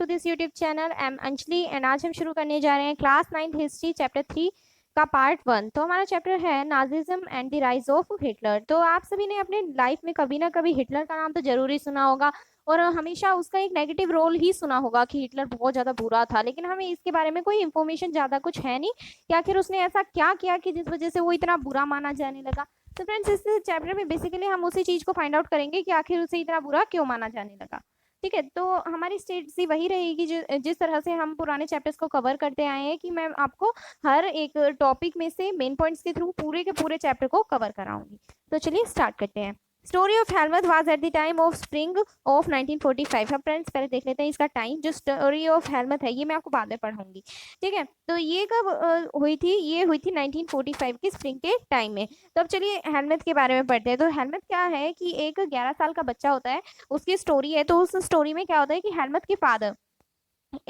This YouTube channel. I am Anjali and आज हम शुरू करने जा रहे हैं क्लास 9 हिस्ट्री चैप्टर 3 का पार्ट 1। तो हमारा चैप्टर है Nazism and the rise of Hitler. तो आप सभी ने अपने लाइफ में कभी ना कभी हिटलर का नाम तो जरूर ही सुना होगा और हमेशा उसका एक नेगेटिव रोल ही सुना होगा कि हिटलर बहुत ज्यादा बुरा था, लेकिन हमें इसके बारे में कोई इन्फॉर्मेशन ज्यादा कुछ है नहीं कि आखिर उसने ऐसा क्या किया कि जिस वजह से वो इतना बुरा माना जाने लगा। तो फ्रेंड्स, इस चैप्टर में बेसिकली हम उसी चीज को फाइंड आउट करेंगे कि आखिर उसे इतना बुरा क्यों माना जाने लगा। ठीक है, तो हमारी स्ट्रेटजी वही रहेगी जिस तरह से हम पुराने चैप्टर्स को कवर करते आए हैं कि मैं आपको हर एक टॉपिक में से मेन पॉइंट्स के थ्रू पूरे के पूरे चैप्टर को कवर कराऊंगी। तो चलिए स्टार्ट करते हैं। Story of Helmut was at the time of spring of 1945। अब फ्रेंड्स पहले देख लेते हैं इसका टाइम। जो स्टोरी ऑफ हेलमत है ये मैं आपको बाद में पढ़ाऊंगी। ठीक है, तो ये कब हुई थी? ये हुई थी 1945 की स्प्रिंग के टाइम में। तो अब चलिए हेलमत के बारे में पढ़ते हैं। तो हेलमत क्या है कि एक 11 साल का बच्चा होता है, उसकी स्टोरी है। तो उस स्टोरी में क्या होता है कि हेलमत के फादर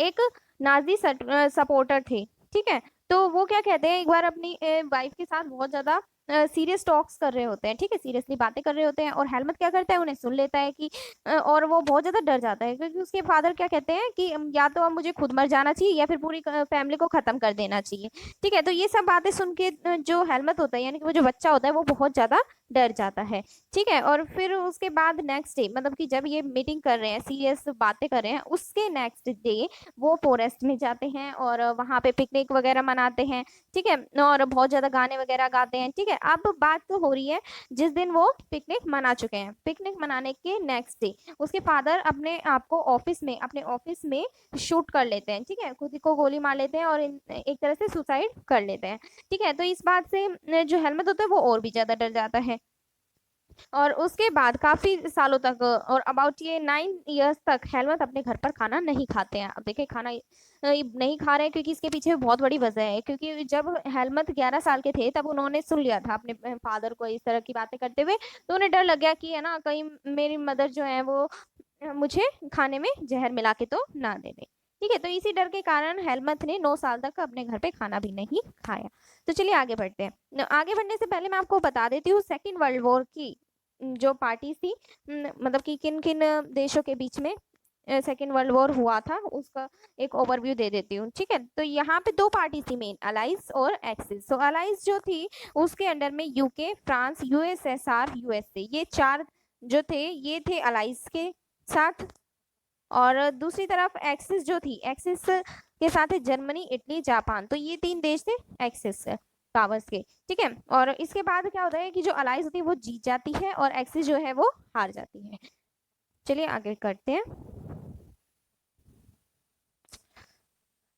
एक नाजी सपोर्टर थे। ठीक है, तो वो क्या कहते हैं, एक बार अपनी वाइफ के साथ बहुत ज्यादा सीरियस टॉक्स कर रहे होते हैं। ठीक है, सीरियसली बातें कर रहे होते हैं और हेलमत क्या करता है, उन्हें सुन लेता है कि और वो बहुत ज्यादा डर जाता है क्योंकि उसके फादर क्या कहते हैं कि या तो अब मुझे खुद मर जाना चाहिए या फिर पूरी फैमिली को खत्म कर देना चाहिए। ठीक है, तो ये सब बातें सुन के जो हेलमत होता है यानी कि वो जो बच्चा होता है वो बहुत ज्यादा डर जाता है। ठीक है, और फिर उसके बाद नेक्स्ट डे, मतलब कि जब ये मीटिंग कर रहे हैं, सीरियस बातें कर रहे हैं, उसके नेक्स्ट डे वो फॉरेस्ट में जाते हैं और वहां पे पिकनिक वगैरह मनाते हैं। ठीक है, और बहुत ज्यादा गाने वगैरह गाते हैं। ठीक है, अब बात तो हो रही है जिस दिन वो पिकनिक मना चुके हैं। पिकनिक मनाने के नेक्स्ट डे उसके फादर अपने आप को अपने ऑफिस में शूट कर लेते हैं। ठीक है, खुद को गोली मार लेते हैं और एक तरह से सुसाइड कर लेते हैं। ठीक है, तो इस बात से जो हेलमेट होता है वो और भी ज्यादा डर जाता है और उसके बाद काफी सालों तक और अबाउट ये 9 इयर्स तक हेलमत अपने घर पर खाना नहीं खाते हैं। अब देखिए खाना नहीं खा रहे हैं क्योंकि इसके पीछे बहुत बड़ी वजह है। क्योंकि जब हेलमत 11 साल के थे तब उन्होंने सुन लिया था अपने फादर को इस तरह की बातें करते हुए। तो उन्हें डर लग गया कि है ना, कहीं मेरी मदर जो है वो मुझे खाने में जहर मिला के तो ना दे दे। ठीक है, तो इसी डर के कारण हेलमत ने 9 साल तक अपने घर पे खाना भी नहीं खाया। तो चलिए आगे बढ़ते हैं। आगे बढ़ने से पहले मैं आपको बता देती हूँ सेकेंड वर्ल्ड वॉर की जो पार्टी थी, मतलब कि किन किन देशों के बीच में सेकेंड वर्ल्ड वॉर हुआ था उसका एक ओवरव्यू दे देती हूँ। ठीक है, तो यहाँ पे दो पार्टी थी मेन, अलाइज और एक्सिस। तो अलाइज जो थी उसके अंडर में यूके, फ्रांस, यूएसएसआर, यूएसए, ये चार जो थे ये थे अलाइज के साथ। और दूसरी तरफ एक्सिस जो थी, एक्सिस के साथ है जर्मनी, इटली, जापान। तो ये तीन देश थे एक्सिस पावर्स के। ठीक है, और इसके बाद क्या होता है कि जो अलाइज होती है वो जीत जाती है और एक्सिस जो है वो हार जाती है। चलिए आगे करते हैं।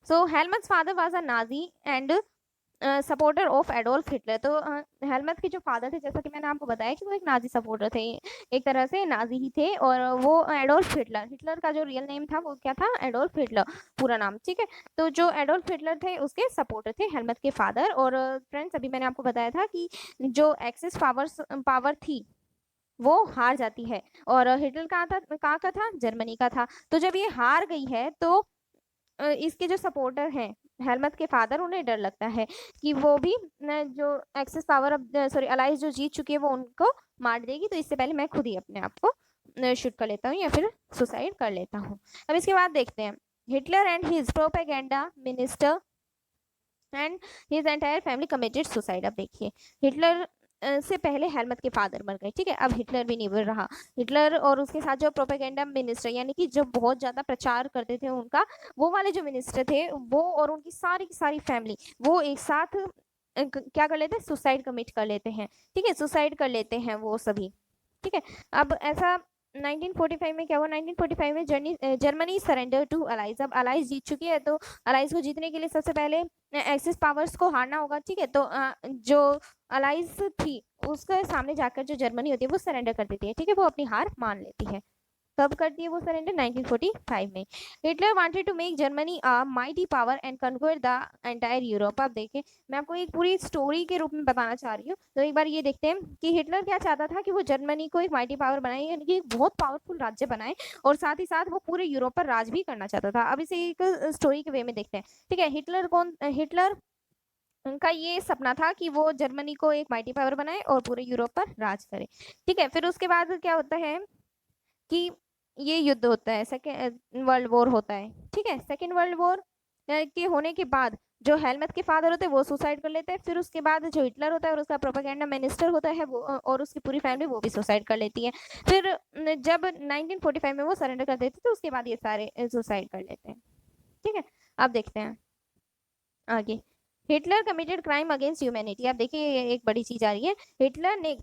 So Helmut's father was a Nazi and supporter of Adolf Hitler. तो हेलमत के जो फादर थे, जैसा कि मैंने आपको बताया कि वो एक नाजी सपोर्टर थे, एक तरह से नाजी ही थे। और वो एडोल्फ हिटलर, हिटलर का जो रियल नेम था वो क्या था, एडोल्फ हिटलर पूरा नाम। ठीक है, तो जो एडोल्फ हिटलर थे उसके सपोर्टर थे हेलमत के फादर। और फ्रेंड्स अभी मैंने आपको बताया था कि जो एक्सिस पावर थी वो हार जाती है और हिटलर कहाँ का था, जर्मनी का था। तो जब ये हार गई है तो इसके जो सपोर्टर हैं हेलमत के फादर, उन्हें डर लगता है कि वो भी जो एक्सेस पावर अब सॉरी अलाइज जो जीत चुकी है वो उनको मार देगी। तो इससे पहले मैं खुद ही अपने आप को शूट कर लेता हूँ या फिर सुसाइड कर लेता हूँ। अब इसके बाद देखते हैं Hitler and his propaganda minister and his entire family committed suicide. अब देखिए हिटलर से पहले हेलमत के फादर मर गए। ठीक है, अब हिटलर भी नहीं मर रहा। हिटलर और उसके साथ जो प्रोपेगेंडा मिनिस्टर यानी कि जो बहुत ज्यादा प्रचार करते थे उनका, वो वाले जो मिनिस्टर थे वो और उनकी सारी की सारी फैमिली वो एक साथ क्या कर लेते हैं, सुसाइड कमिट कर लेते हैं। ठीक है, सुसाइड कर लेते हैं वो सभी। ठीक है, अब ऐसा 1945 में क्या हुआ, 1945 में जर्मनी सरेंडर टू अलाइज। अब अलाइज जीत चुकी है तो अलाइज को जीतने के लिए सबसे पहले एक्सिस पावर्स को हारना होगा। ठीक है, तो जो अलाइज थी उसके सामने जाकर जो जर्मनी होती है वो सरेंडर कर देती है। ठीक है, वो अपनी हार मान लेती है। कब करती है वो सरेंडर, 1945 में। Hitler wanted to make Germany a mighty power and conquer the entire Europe. आप देखें मैं आपको एक पूरी स्टोरी के रूप में बताना चाह रही हूँ। तो एक बार ये देखते हैं कि हिटलर क्या चाहता था कि वो जर्मनी को एक माइटी पावर बनाए यानी कि एक बहुत पावरफुल राज्य बनाए और साथ ही साथ वो पूरे यूरोप पर राज भी करना चाहता था। अब इसे एक स्टोरी के वे में देखते हैं। ठीक है, हिटलर उनका ये सपना था कि वो जर्मनी को एक माइटी पावर बनाए और पूरे यूरोप पर राज करे। ठीक है, फिर उसके बाद क्या होता है कि ये युद्ध होता है, सेकेंड वर्ल्ड वॉर होता है। ठीक है, सेकेंड वर्ल्ड वॉर के होने के बाद जो हेलमथ के फादर होते हैं वो सुसाइड कर लेते हैं, फिर उसके बाद जो हिटलर होता है और उसका प्रोपेगेंडा मिनिस्टर होता है वो और उसकी पूरी फैमिली वो भी सुसाइड कर लेती है। फिर जब 1945 में वो सरेंडर कर देते तो उसके बाद ये सारे सुसाइड कर लेते हैं। ठीक है, अब देखते हैं आगे। Hitler committed crime against humanity. अब देखिए ये एक बड़ी चीज आ रही है, हिटलर ने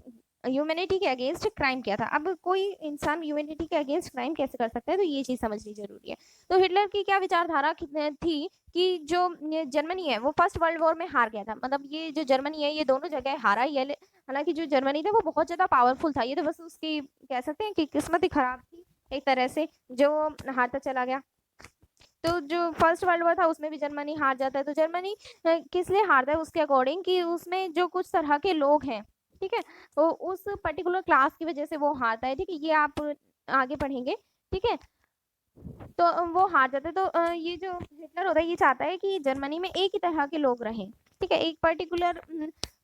ह्यूमैनिटी के अगेंस्ट क्राइम किया था। अब कोई इंसान ह्यूमैनिटी के अगेंस्ट क्राइम कैसे कर सकता है, तो ये चीज समझनी जरूरी है। तो हिटलर की क्या विचारधारा थी कि जो ये जर्मनी है वो फर्स्ट वर्ल्ड वॉर में हार गया था, मतलब ये जो जर्मनी है ये दोनों जगह हारा ही है। हालांकि जो जर्मनी था वो बहुत ज्यादा पावरफुल था, ये तो बस उसकी कह सकते हैं कि किस्मत ही खराब थी एक तरह से, जो वो हारता चला गया। तो जो फर्स्ट वर्ल्ड वॉर था उसमें भी जर्मनी हार जाता है। तो जर्मनी किस लिए हारता है उसके अकॉर्डिंग कि उसमें जो कुछ तरह के लोग हैं, ठीक है, तो उस पर्टिकुलर क्लास की वजह से वो हारता है। ठीक है, ये आप आगे पढ़ेंगे। ठीक है, तो वो हार जाता है। तो ये जो हिटलर होता है ये चाहता है कि जर्मनी में एक ही तरह के लोग रहें। ठीक है, एक पर्टिकुलर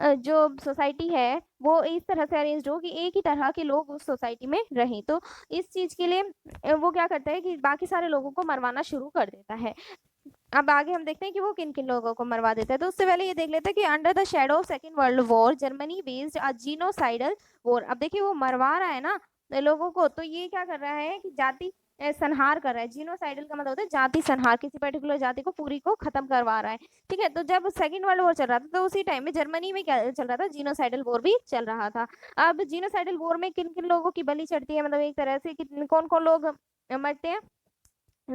जो सोसाइटी है वो इस तरह से अरेंज हो कि एक ही तरह के लोग उस सोसाइटी में रहें। तो इस चीज के लिए वो क्या करता है कि बाकी सारे लोगों को मरवाना शुरू कर देता है। अब आगे हम देखते हैं कि वो किन किन लोगों को मरवा देता है। तो उससे पहले ये देख लेते हैं कि under the shadow of second world war Germany based a genocidal war. अब देखिए वो मरवा रहा है ना लोगों को, तो ये क्या कर रहा है कि जाति संहार कर रहा है। जीनोसाइडल का मतलब होता है जाति संहार, किसी पर्टिकुलर जाति को पूरी को खत्म करवा रहा है। ठीक है, तो जब सेकेंड वर्ल्ड वॉर चल रहा था तो उसी टाइम में जर्मनी में क्या चल रहा था, जीनोसाइडल वॉर भी चल रहा था। अब जीनोसाइडल वॉर में किन किन लोगों की बलि चढ़ती है, मतलब एक तरह से कौन कौन लोग मरते हैं।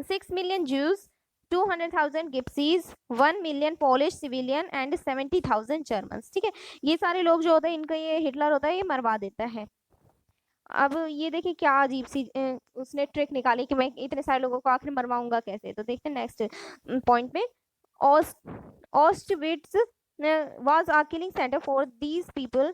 6 million Jews, 200,000 Gypsies, 1 million Polish civilian and 70,000 Germans। ठीक है, ये सारे लोग जो होते हैं इनका ये हिटलर होता है ये मरवा देता है। अब ये देखिए क्या अजीब सी उसने ट्रिक निकाली कि मैं इतने सारे लोगों को आखिर मरवाऊंगा कैसे। तो देखते हैं नेक्स्ट पॉइंट में। Auschwitz was a killing centre for these people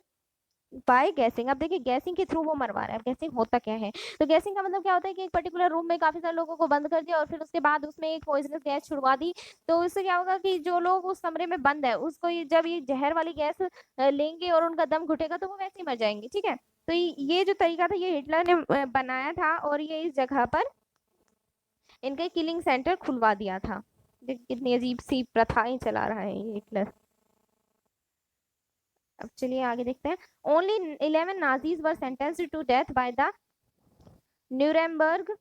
by gassing. अब देखिए गैसिंग के थ्रू वो मरवा रहा है। अब गैसिंग होता क्या है, तो गैसिंग का मतलब क्या होता है कि एक पर्टिकुलर रूम में काफी सारे लोगों को बंद कर दिया और फिर उसके बाद उसमें एक पॉइजनस गैस छुड़वा दी। तो इससे क्या होगा कि जो लोग उस कमरे में बंद है उसको जब ये जहर वाली गैस लेंगे और उनका दम घुटेगा तो वो वैसे ही मर जाएंगे। ठीक है, तो ये जो तरीका था ये हिटलर ने बनाया था और ये इस जगह पर इनका किलिंग सेंटर खुलवा दिया था। कितनी अजीब सी प्रथाएं चला रहा है ये हिटलर। अब चलिए आगे देखते हैं। Only 11 Nazis were sentenced to death by the Nuremberg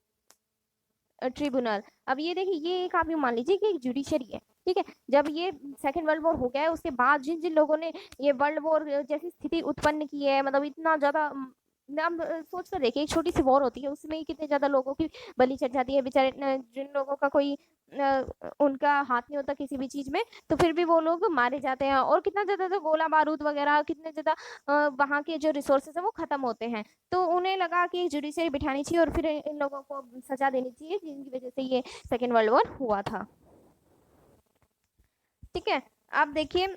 tribunal. अब ये देखिए ये एक आप यूं मान लीजिए कि एक जुडिशरी है। ठीक है, जब ये सेकेंड वर्ल्ड वॉर हो गया है उसके बाद जिन जिन लोगों ने ये वर्ल्ड वॉर जैसी स्थिति उत्पन्न की है, मतलब इतना ज्यादा आप सोच कर देखिए एक छोटी सी वॉर होती है उसमें ही कितने ज्यादा लोगों की बलि चढ़ जाती है। बेचारे जिन लोगों का कोई उनका हाथ नहीं होता किसी भी चीज में, तो फिर भी वो लोग मारे जाते हैं और कितना ज्यादा तो गोला बारूद वगैरह कितने ज्यादा वहाँ के जो रिसोर्सेज है वो खत्म होते हैं। तो उन्हें लगा कि एक जुडिशरी बिठानी चाहिए और फिर इन लोगों को सजा देनी चाहिए जिनकी वजह से ये सेकेंड वर्ल्ड वॉर हुआ था। ठीक है, अब देखिए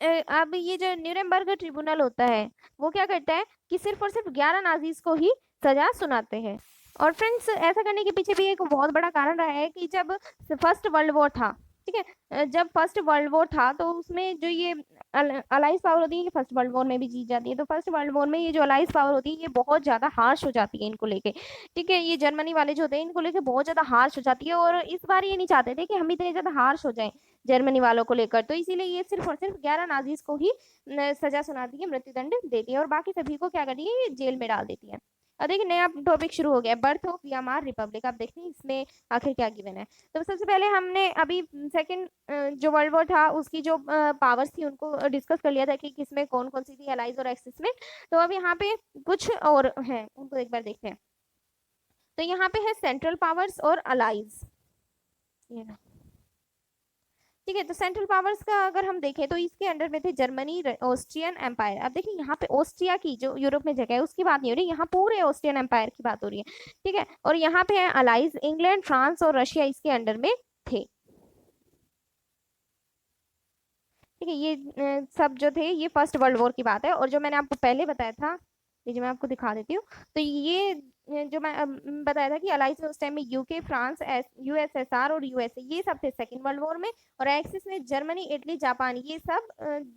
अब ये जो न्यूरेमबर्ग ट्रिब्यूनल होता है वो क्या करता है कि सिर्फ और सिर्फ 11 नाजीज को ही सजा सुनाते हैं। और फ्रेंड्स ऐसा करने के पीछे भी एक बहुत बड़ा कारण रहा है कि जब फर्स्ट वर्ल्ड वॉर था, ठीक है, जब फर्स्ट वर्ल्ड वॉर था तो उसमें जो ये अलाइज पावर होती है ये फर्स्ट वर्ल्ड वॉर में भी जीत जाती है। तो फर्स्ट वर्ल्ड वॉर में ये जो अलाइज पावर होती है ये बहुत ज्यादा हार्श हो जाती है इनको लेके। ठीक है, ये जर्मनी वाले जो होते हैं इनको लेके बहुत ज्यादा हार्श हो जाती है और इस बार ये नहीं चाहते थे कि हम इतने ज्यादा हार्श हो जाएं जर्मनी वालों को लेकर। तो इसीलिए ये सिर्फ और सिर्फ 11 नाजीज को ही सजा सुनाती है, मृत्युदंड देती है और बाकी सभी को क्या करती है ये जेल में डाल देती है। अब देखिए नया टॉपिक शुरू हो गया, बर्थ ऑफ वियमार रिपब्लिक। आप देखते हैं इसमें आखिर क्या गिवन है। तो सबसे पहले हमने अभी सेकंड जो वर्ल्ड वॉर था उसकी जो पावर्स थी उनको डिस्कस कर लिया था कि किसमें कौन कौन सी थी अलाइज और एक्सिस में। तो अब यहाँ पे कुछ और हैं उनको एक बार देखते हैं। तो यहाँ पे है सेंट्रल पावर्स और अलाइज। ये ना, ठीक है, तो सेंट्रल पावर्स का अगर हम देखें तो इसके अंडर में थे जर्मनी ऑस्ट्रियन एम्पायर। अब देखिए यहाँ पे ऑस्ट्रिया की जो यूरोप में जगह है उसकी बात नहीं हो रही, यहाँ पूरे ऑस्ट्रियन एम्पायर की बात हो रही है। ठीक है, और यहाँ पे है अलाइज, इंग्लैंड फ्रांस और रशिया इसके अंडर में थे। ठीक है, ये सब जो थे ये फर्स्ट वर्ल्ड वॉर की बात है। और जो मैंने आपको पहले बताया था, ये जो मैं आपको दिखा देती हूँ, तो ये जो मैं बताया था कि अलाइज में उस टाइम में यूके फ्रांस यूएसएसआर और यूएसए ये सब थे सेकेंड वर्ल्ड वॉर में। और एक्सिस में जर्मनी इटली जापान ये सब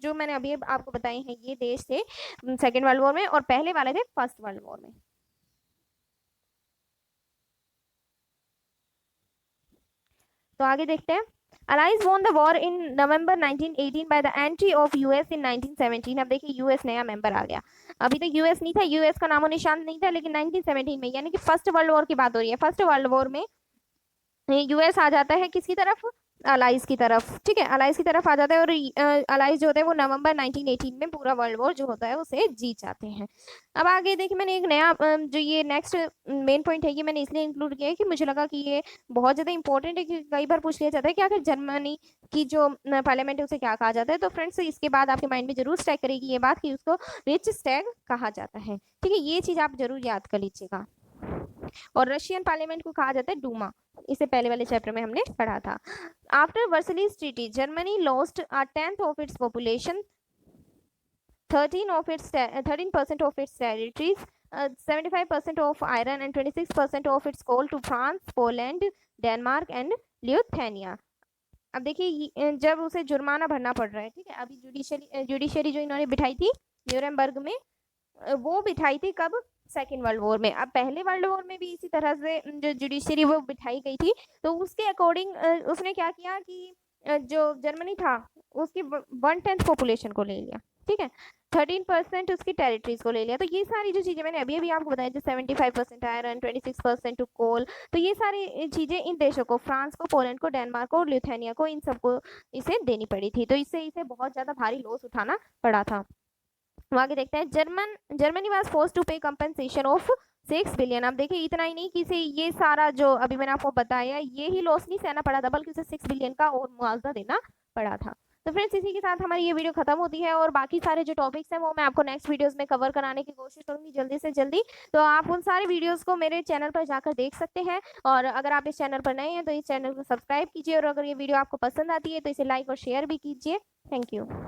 जो मैंने अभी आपको बताए हैं ये देश थे सेकेंड वर्ल्ड वॉर में और पहले वाले थे फर्स्ट वर्ल्ड वॉर में। तो आगे देखते हैं। Allies won the war in November 1918 by the entry of US in 1917। अब देखिए यूएस नया मेंबर आ गया, अभी तक यूएस नहीं था, यूएस का नामो निशान नहीं था, लेकिन 1917 में, यानी कि फर्स्ट वर्ल्ड वॉर की बात हो रही है। फर्स्ट वर्ल्ड वॉर में यूएस आ जाता है किसकी तरफ, अलाइज की तरफ, ठीक है, अलाइज की तरफ आ जाता है, और अलाइज जो होते हैं वो नवंबर 1918 में पूरा वर्ल्ड वॉर जो होता है उसे जीत जाते हैं। अब आगे देखिए, मैंने एक नया जो ये नेक्स्ट मेन पॉइंट है, ये मैंने इसलिए इंक्लूड किया है कि मुझे लगा कि ये बहुत ज़्यादा इंपॉर्टेंट है, कि कई बार पूछ लिया जाता है कि आखिर जर्मनी की जो पार्लियामेंट है उसे क्या कहा जाता है। तो फ्रेंड्स, इसके बाद आपके माइंड में जरूर स्ट्राइक करेगी ये बात कि उसको रिच स्टैग कहा जाता है, ठीक है, ये चीज़ आप जरूर याद कर लीजिएगा। और रशियन पार्लियामेंट को कहा जाता है डूमा, इसे पहले वाले चैप्टर में हमने पढ़ा था। After Versailles treaty Germany lost a tenth of its population, 13% of its territories, 75% of iron and 26% of its coal to France, Poland, Denmark and Lithuania। अब देखिए जब उसे जुर्माना भरना पड़ रहा है, ठीक है, अभी जुडिशरी जो इन्होंने बिठाई थी न्यूरेमबर्ग में, वो बिठाई थी कब, सेकेंड वर्ल्ड वॉर में। अब पहले वर्ल्ड वॉर में भी इसी तरह से जो जुडिशरी वो बिठाई गई थी, तो उसके अकॉर्डिंग उसने क्या किया कि जो जर्मनी था उसकी 1/10 पॉपुलेशन को ले लिया, ठीक है, 13% उसकी टेरिटरीज को ले लिया। तो ये सारी जो चीज़ें मैंने अभी अभी आपको बताई, जो 75% आयरन, 26% टू कोल, तो ये सारी चीज़ें इन देशों को, फ्रांस को, पोलैंड को, डेनमार्क को और लिथुआनिया को, इन सबको इसे देनी पड़ी थी। तो इससे इसे बहुत ज़्यादा भारी लॉस उठाना पड़ा था। आगे देखते हैं, जर्मनी वाज फोर्स टू पे कंपनसेशन ऑफ 6 बिलियन। अब देखिए इतना ही नहीं कि इसे ये सारा जो अभी मैंने आपको बताया ये ही लॉस नहीं सहना पड़ा था, बल्कि उसे 6 बिलियन का और मुआवजा देना पड़ा था। तो फ्रेंड्स, इसी के साथ हमारी ये वीडियो खत्म होती है, और बाकी सारे जो टॉपिक्स हैं वो मैं आपको नेक्स्ट वीडियोस में कवर कराने की कोशिश करूंगी जल्दी से जल्दी। तो आप उन सारे वीडियोस को मेरे चैनल पर जाकर देख सकते हैं, और अगर आप इस चैनल पर नए हैं तो इस चैनल को सब्सक्राइब कीजिए, और अगर ये वीडियो आपको पसंद आती है तो इसे लाइक और शेयर भी कीजिए। Thank you.